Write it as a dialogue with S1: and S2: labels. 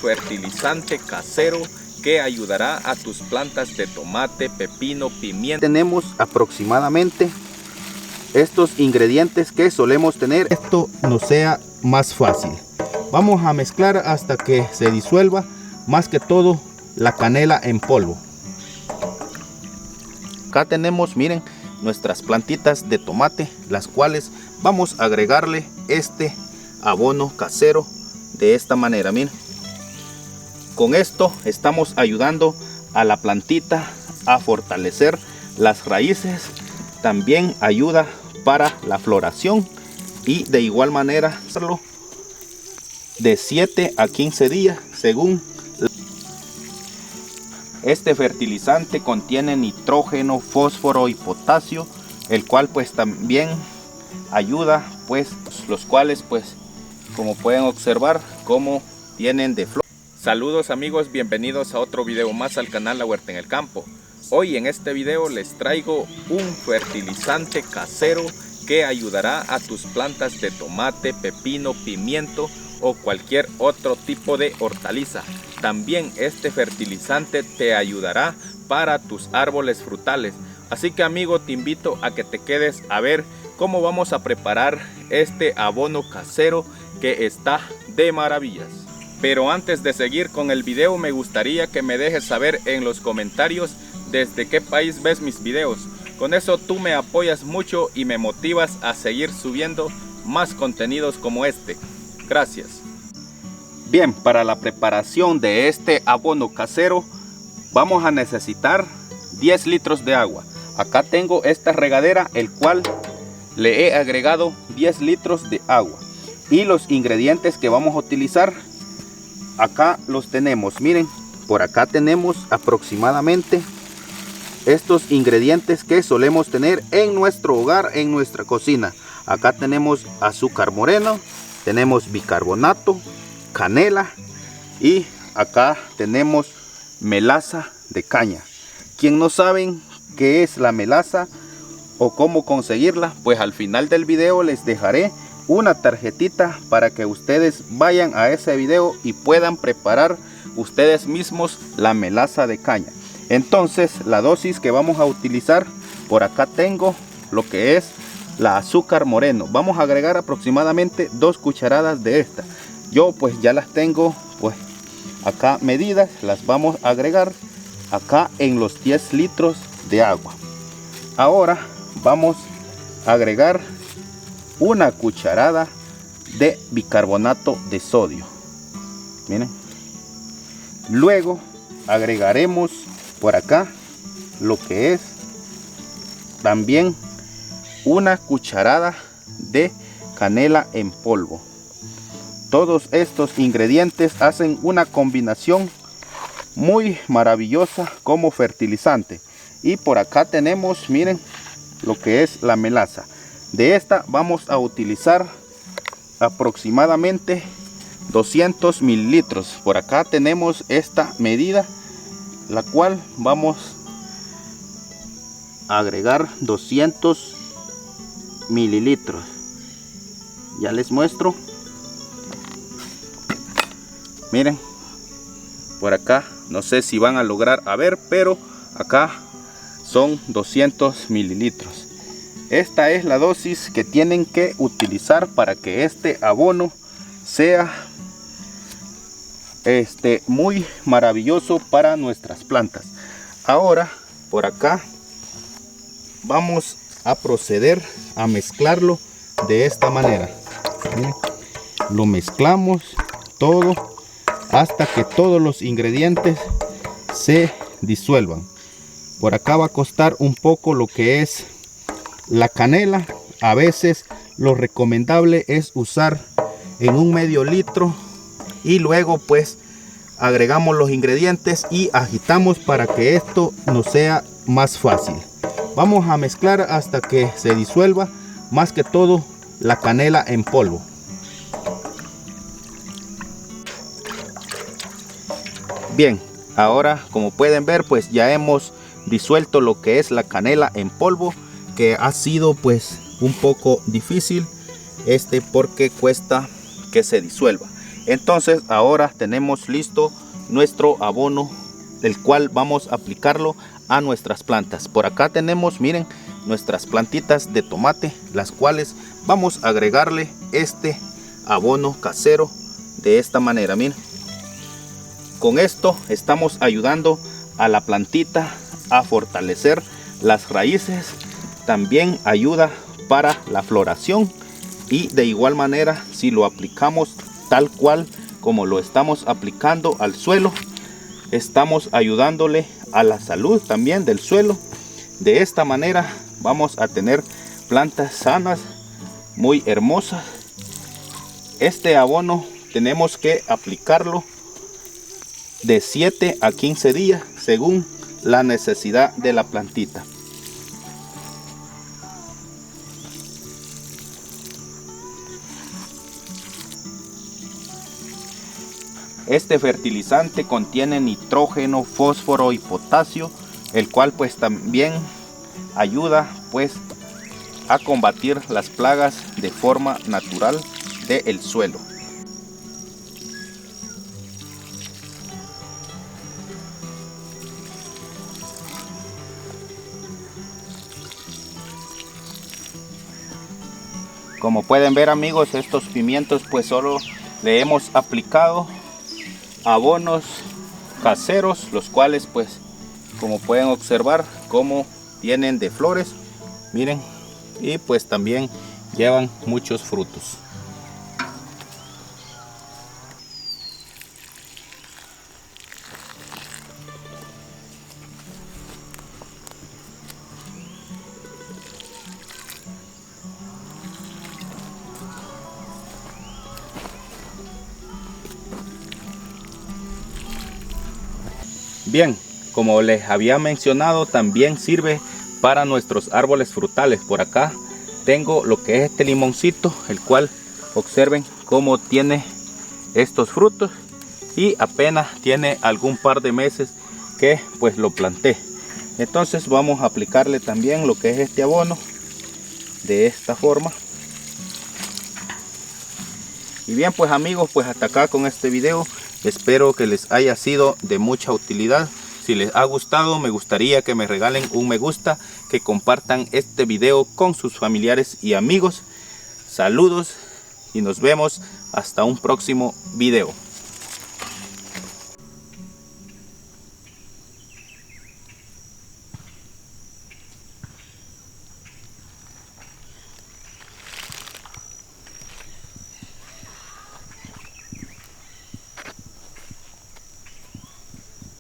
S1: Fertilizante casero que ayudará a tus plantas de tomate, pepino, pimiento.
S2: Tenemos aproximadamente estos ingredientes que solemos tener. Esto nos sea más fácil. Vamos a mezclar hasta que se disuelva, más que todo la canela en polvo. Acá tenemos, miren, nuestras plantitas de tomate, las cuales vamos a agregarle este abono casero de esta manera. Miren, con esto estamos ayudando a la plantita a fortalecer las raíces. También ayuda para la floración y de igual manera hacerlo de 7 a 15 días según. Este fertilizante contiene nitrógeno, fósforo y potasio, el cual pues también ayuda, pues los cuales pues como pueden observar como tienen de flor.
S1: Saludos amigos, bienvenidos a otro video más al canal La Huerta en el Campo. Hoy en este video les traigo un fertilizante casero que ayudará a tus plantas de tomate, pepino, pimiento o cualquier otro tipo de hortaliza. También este fertilizante te ayudará para tus árboles frutales. Así que amigo, te invito a que te quedes a ver cómo vamos a preparar este abono casero que está de maravillas. Pero antes de seguir con el video, me gustaría que me dejes saber en los comentarios desde qué país ves mis videos. Con eso tú me apoyas mucho y me motivas a seguir subiendo más contenidos como este. Gracias.
S2: Bien, para la preparación de este abono casero vamos a necesitar 10 litros de agua. Acá tengo esta regadera, el cual le he agregado 10 litros de agua. Y los ingredientes que vamos a utilizar, acá los tenemos. Miren, por acá tenemos aproximadamente estos ingredientes que solemos tener en nuestro hogar, en nuestra cocina. Acá tenemos azúcar moreno, tenemos bicarbonato, canela y acá tenemos melaza de caña. Quien no saben qué es la melaza o cómo conseguirla, pues al final del video les dejaré una tarjetita para que ustedes vayan a ese video y puedan preparar ustedes mismos la melaza de caña. Entonces la dosis que vamos a utilizar, por acá tengo lo que es la azúcar moreno. Vamos a agregar aproximadamente 2 cucharadas de esta. Yo pues ya las tengo pues acá medidas, las vamos a agregar acá en los 10 litros de agua. Ahora vamos a agregar una cucharada de bicarbonato de sodio. Miren. Luego agregaremos por acá lo que es también una cucharada de canela en polvo. Todos estos ingredientes hacen una combinación muy maravillosa como fertilizante. Y por acá tenemos, miren, lo que es la melaza. De esta vamos a utilizar aproximadamente 200 mililitros. Por acá tenemos esta medida, la cual vamos a agregar 200 mililitros. Ya les muestro. Miren, por acá no sé si van a lograr a ver, pero acá son 200 mililitros. Esta es la dosis que tienen que utilizar para que este abono sea muy maravilloso para nuestras plantas. Ahora por acá vamos a proceder a mezclarlo de esta manera. Miren, lo mezclamos todo hasta que todos los ingredientes se disuelvan. Por acá va a costar un poco lo que es la canela. A veces lo recomendable es usar en un medio litro y luego pues agregamos los ingredientes y agitamos para que esto nos sea más fácil. Vamos a mezclar hasta que se disuelva, más que todo la canela en polvo. Bien, ahora como pueden ver pues ya hemos disuelto lo que es la canela en polvo, que ha sido pues un poco difícil porque cuesta que se disuelva. Entonces ahora tenemos listo nuestro abono, el cual vamos a aplicarlo a nuestras plantas. Por acá tenemos, miren, nuestras plantitas de tomate, las cuales vamos a agregarle este abono casero de esta manera. Miren, con esto estamos ayudando a la plantita a fortalecer las raíces, también ayuda para la floración, y de igual manera si lo aplicamos tal cual como lo estamos aplicando al suelo, estamos ayudándole a la salud también del suelo. De esta manera vamos a tener plantas sanas, muy hermosas. Este abono tenemos que aplicarlo de 7 a 15 días según la necesidad de la plantita. Este fertilizante contiene nitrógeno, fósforo y potasio, el cual pues también ayuda pues a combatir las plagas de forma natural del suelo. Como pueden ver, amigos, estos pimientos pues solo le hemos aplicado abonos caseros, los cuales pues como pueden observar como vienen de flores, miren, y pues también llevan muchos frutos. Bien, como les había mencionado, también sirve para nuestros árboles frutales. Por acá tengo lo que es este limoncito, el cual observen cómo tiene estos frutos y apenas tiene algún par de meses que pues lo planté. Entonces vamos a aplicarle también lo que es este abono de esta forma. Y bien, pues amigos, pues hasta acá con este video. Espero que les haya sido de mucha utilidad. Si les ha gustado, me gustaría que me regalen un me gusta, que compartan este video con sus familiares y amigos. Saludos y nos vemos hasta un próximo video.